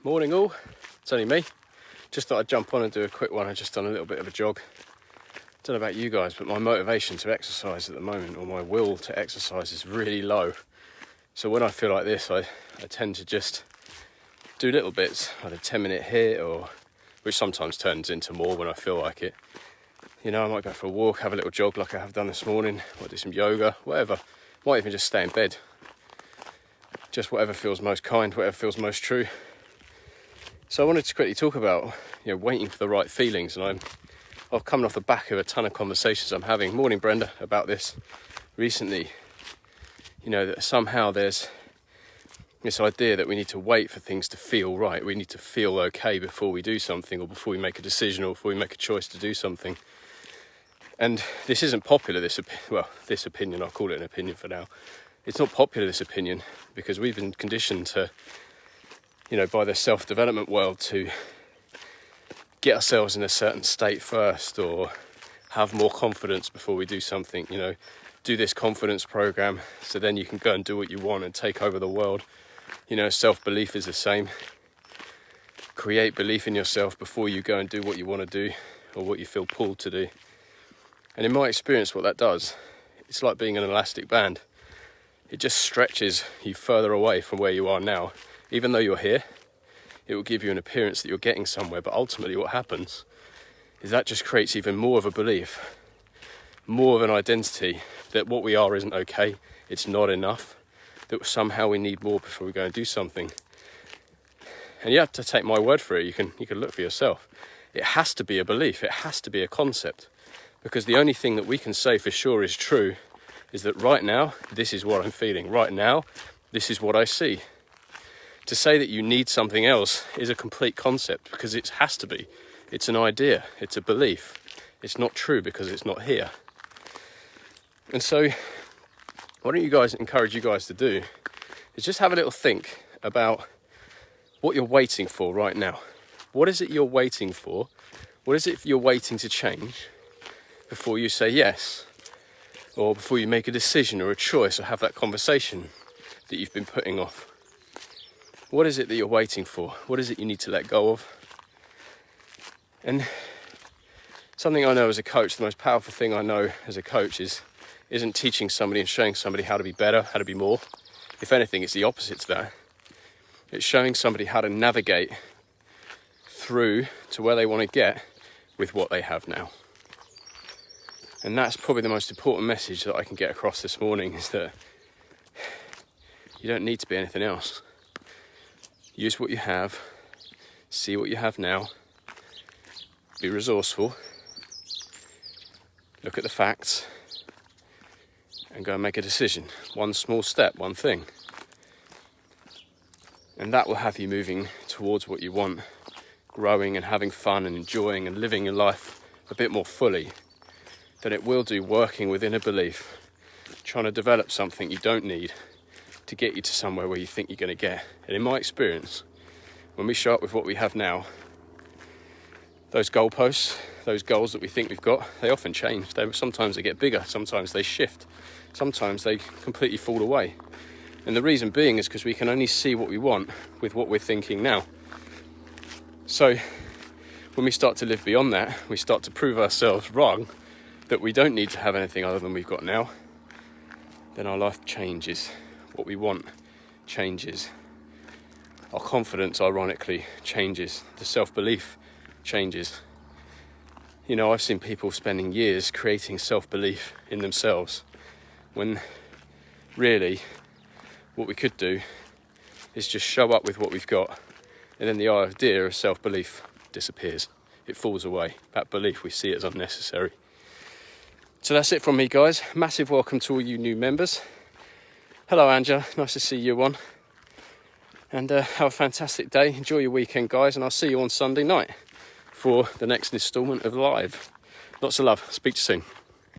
Morning all, it's only me. Just thought I'd jump on and do a quick one. I've just done a little bit of a jog. Don't know about you guys, but my motivation to exercise at the moment, or my will to exercise, is really low. So when I feel like this, I tend to just do little bits, like a 10-minute hit, or which sometimes turns into more when I feel like it. You know, I might go for a walk, have a little jog like I have done this morning, might do some yoga, whatever. Might even just stay in bed. Just whatever feels most kind, whatever feels most true. So I wanted to quickly talk about, waiting for the right feelings, and I've come off the back of a ton of conversations I'm having. Morning, Brenda, about this recently. That somehow there's this idea that we need to wait for things to feel right. We need to feel okay before we do something, or before we make a decision, or before we make a choice to do something. And this isn't popular, this opinion, I'll call it an opinion for now. It's not popular, this opinion, because we've been conditioned to, by the self-development world, to get ourselves in a certain state first, or have more confidence before we do something. Do this confidence program so then you can go and do what you want and take over the world. Self-belief is the same. Create belief in yourself before you go and do what you want to do, or what you feel pulled to do. And in my experience, what that does, it's like being an elastic band. It just stretches you further away from where you are now. Even though you're here, it will give you an appearance that you're getting somewhere, but ultimately what happens is that just creates even more of a belief, more of an identity that what we are isn't okay, it's not enough, that somehow we need more before we go and do something. And you have to take my word for it. You can look for yourself. It has to be a belief, it has to be a concept, because the only thing that we can say for sure is true is that right now, this is what I'm feeling. Right now, this is what I see. To say that you need something else is a complete concept, because it has to be. It's an idea, it's a belief. It's not true because it's not here. And so, what I encourage you guys to do is just have a little think about what you're waiting for right now. What is it you're waiting for? What is it you're waiting to change before you say yes? Or before you make a decision or a choice, or have that conversation that you've been putting off? What is it that you're waiting for? What is it you need to let go of? And something I know as a coach, the most powerful thing I know as a coach isn't teaching somebody and showing somebody how to be better, how to be more. If anything, it's the opposite to that. It's showing somebody how to navigate through to where they want to get with what they have now. And that's probably the most important message that I can get across this morning, is that you don't need to be anything else. Use what you have, see what you have now, be resourceful, look at the facts, and go and make a decision. One small step, one thing. And that will have you moving towards what you want, growing and having fun and enjoying and living your life a bit more fully than it will do working within a belief, trying to develop something you don't need to get you to somewhere where you think you're going to get. And in my experience, when we show up with what we have now, those goalposts, those goals that we think we've got, they often change. Sometimes they get bigger, sometimes they shift, sometimes they completely fall away. And the reason being is because we can only see what we want with what we're thinking now. So when we start to live beyond that, we start to prove ourselves wrong, that we don't need to have anything other than we've got now, then our life changes. What we want changes. Our confidence, ironically, changes. The self-belief changes. I've seen people spending years creating self-belief in themselves, when really what we could do is just show up with what we've got, and then the idea of self-belief disappears. It falls away. That belief, we see it as unnecessary. So that's it from me, guys. Massive welcome to all you new members. Hello, Angela. Nice to see you on. And have a fantastic day. Enjoy your weekend, guys. And I'll see you on Sunday night for the next instalment of Live. Lots of love. Speak to you soon.